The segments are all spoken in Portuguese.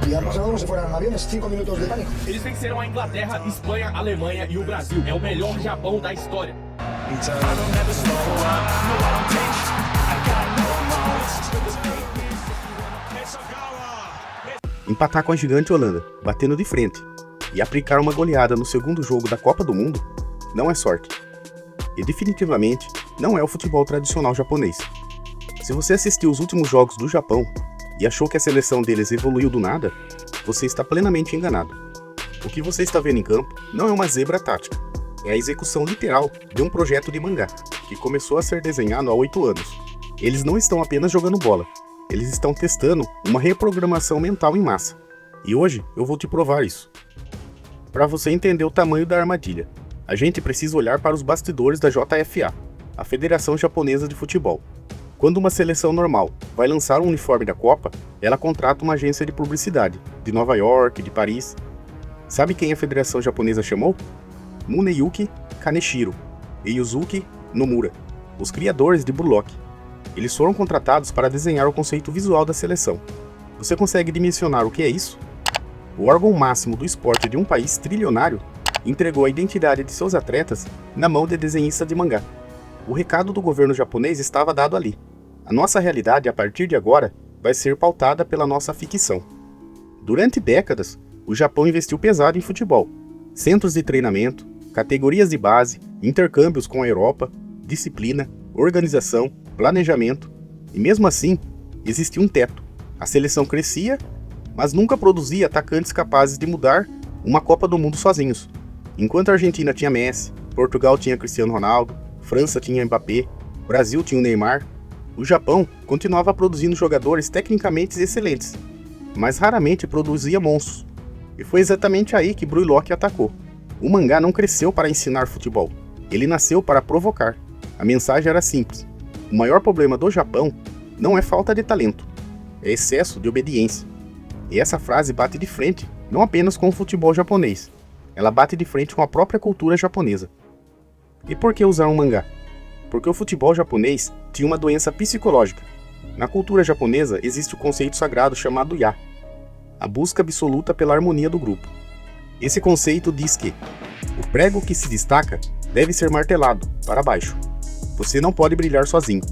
y ha pasado como si fueran aviones, 5 minutos de pánico. Eles venceram a Inglaterra, Espanha, Alemanha e o Brasil. É o melhor Japão da história. Empatar com a gigante Holanda, batendo de frente, e aplicar uma goleada no segundo jogo da Copa do Mundo não é sorte. E definitivamente não é o futebol tradicional japonês. Se você assistiu os últimos jogos do Japão e achou que a seleção deles evoluiu do nada, você está plenamente enganado. O que você está vendo em campo não é uma zebra tática, é a execução literal de um projeto de mangá, que começou a ser desenhado há 8 anos. Eles não estão apenas jogando bola, eles estão testando uma reprogramação mental em massa. E hoje eu vou te provar isso. Para você entender o tamanho da armadilha, a gente precisa olhar para os bastidores da JFA, a Federação Japonesa de Futebol. Quando uma seleção normal vai lançar um uniforme da Copa, ela contrata uma agência de publicidade, de Nova York, de Paris. Sabe quem a Federação Japonesa chamou? Muneyuki Kaneshiro e Yuzuki Nomura, os criadores de Blue Lock. Eles foram contratados para desenhar o conceito visual da seleção. Você consegue dimensionar o que é isso? O órgão máximo do esporte de um país trilionário entregou a identidade de seus atletas na mão de desenhista de mangá. O recado do governo japonês estava dado ali. A nossa realidade, a partir de agora, vai ser pautada pela nossa ficção. Durante décadas, o Japão investiu pesado em futebol. Centros de treinamento, categorias de base, intercâmbios com a Europa, disciplina, organização, planejamento. E mesmo assim, existia um teto. A seleção crescia, mas nunca produzia atacantes capazes de mudar uma Copa do Mundo sozinhos. Enquanto a Argentina tinha Messi, Portugal tinha Cristiano Ronaldo, França tinha Mbappé, Brasil tinha o Neymar, o Japão continuava produzindo jogadores tecnicamente excelentes, mas raramente produzia monstros. E foi exatamente aí que Blue Lock atacou. O mangá não cresceu para ensinar futebol, ele nasceu para provocar. A mensagem era simples: o maior problema do Japão não é falta de talento, é excesso de obediência. E essa frase bate de frente não apenas com o futebol japonês, ela bate de frente com a própria cultura japonesa. E por que usar um mangá? Porque o futebol japonês tinha uma doença psicológica. Na cultura japonesa existe o conceito sagrado chamado Ya, a busca absoluta pela harmonia do grupo. Esse conceito diz que o prego que se destaca deve ser martelado para baixo. Você não pode brilhar sozinho.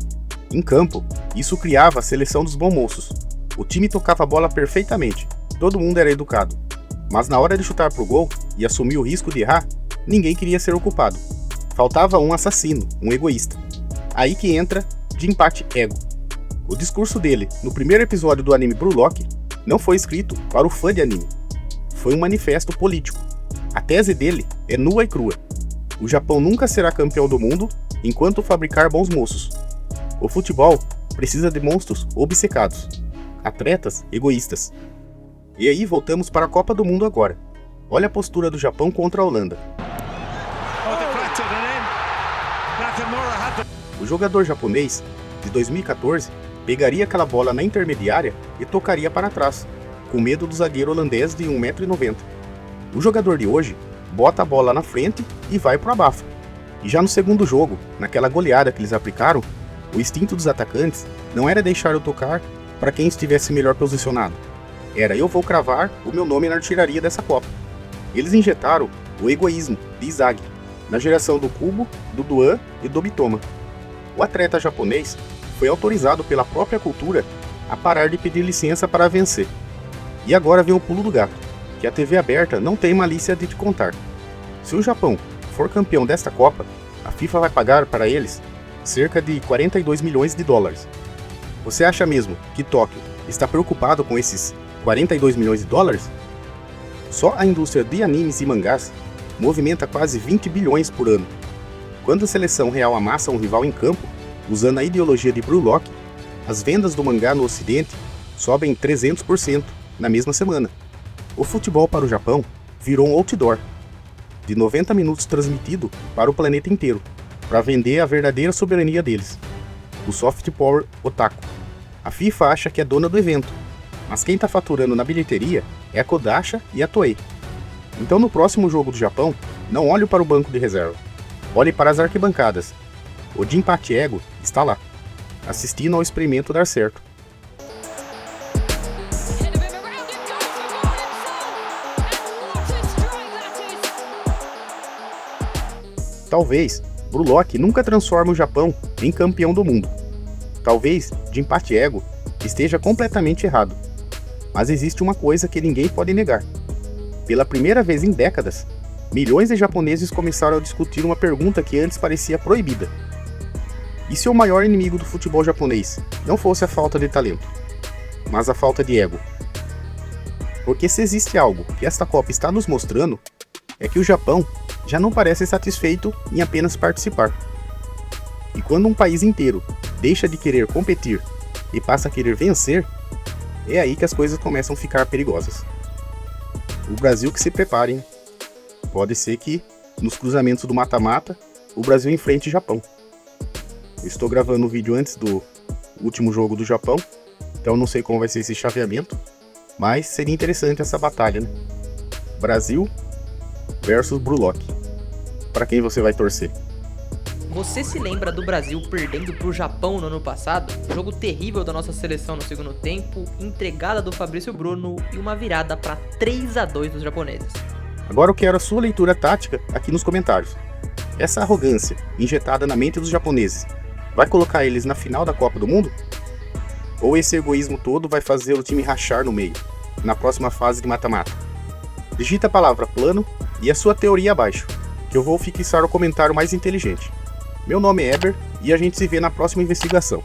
Em campo, isso criava a seleção dos bons moços. O time tocava a bola perfeitamente, todo mundo era educado. Mas na hora de chutar pro gol e assumir o risco de errar, ninguém queria ser ocupado. Faltava um assassino, um egoísta. Aí que entra de empate ego. O discurso dele, no primeiro episódio do anime Blue Lock, não foi escrito para o fã de anime. Foi um manifesto político. A tese dele é nua e crua. O Japão nunca será campeão do mundo enquanto fabricar bons moços. O futebol precisa de monstros obcecados, atletas egoístas. E aí voltamos para a Copa do Mundo agora. Olha a postura do Japão contra a Holanda. O jogador japonês, de 2014, pegaria aquela bola na intermediária e tocaria para trás, com medo do zagueiro holandês de 1,90 m. O jogador de hoje bota a bola na frente e vai pro abafa. E já no segundo jogo, naquela goleada que eles aplicaram, o instinto dos atacantes não era deixar eu tocar para quem estivesse melhor posicionado. Era eu vou cravar o meu nome na artilharia dessa Copa. Eles injetaram o egoísmo de Inzaghi na geração do Kubo, do Duan e do Mitoma. O atleta japonês foi autorizado pela própria cultura a parar de pedir licença para vencer. E agora vem o pulo do gato, que a TV aberta não tem malícia de te contar. Se o Japão for campeão desta Copa, a FIFA vai pagar para eles cerca de 42 milhões de dólares. Você acha mesmo que Tóquio está preocupado com esses 42 milhões de dólares? Só a indústria de animes e mangás movimenta quase 20 bilhões por ano. Quando a seleção real amassa um rival em campo, usando a ideologia de Blue Lock, as vendas do mangá no ocidente sobem 300% na mesma semana. O futebol para o Japão virou um outdoor, de 90 minutos transmitido para o planeta inteiro, para vender a verdadeira soberania deles, o soft power otaku. A FIFA acha que é dona do evento, mas quem está faturando na bilheteria é a Kodansha e a Toei. Então no próximo jogo do Japão, não olhe para o banco de reserva, olhe para as arquibancadas. O de empate ego está lá, assistindo ao experimento dar certo. Talvez Brulock nunca transforme o Japão em campeão do mundo. Talvez, de empate ego, esteja completamente errado. Mas existe uma coisa que ninguém pode negar. Pela primeira vez em décadas, milhões de japoneses começaram a discutir uma pergunta que antes parecia proibida. E se o maior inimigo do futebol japonês não fosse a falta de talento, mas a falta de ego? Porque se existe algo que esta Copa está nos mostrando, é que o Japão já não parece satisfeito em apenas participar. E quando um país inteiro deixa de querer competir e passa a querer vencer, é aí que as coisas começam a ficar perigosas. O Brasil que se prepare, hein? Pode ser que, nos cruzamentos do mata-mata, o Brasil enfrente o Japão. Eu estou gravando o vídeo antes do último jogo do Japão, então não sei como vai ser esse chaveamento, mas seria interessante essa batalha, né? Brasil versus Brulock. Para quem você vai torcer? Você se lembra do Brasil perdendo pro Japão no ano passado? Jogo terrível da nossa seleção no segundo tempo, entregada do Fabrício Bruno e uma virada para 3-2 dos japoneses. Agora eu quero a sua leitura tática aqui nos comentários. Essa arrogância injetada na mente dos japoneses vai colocar eles na final da Copa do Mundo? Ou esse egoísmo todo vai fazer o time rachar no meio, na próxima fase de mata-mata? Digita a palavra plano e a sua teoria abaixo, que eu vou fixar o comentário mais inteligente. Meu nome é Eber e a gente se vê na próxima investigação.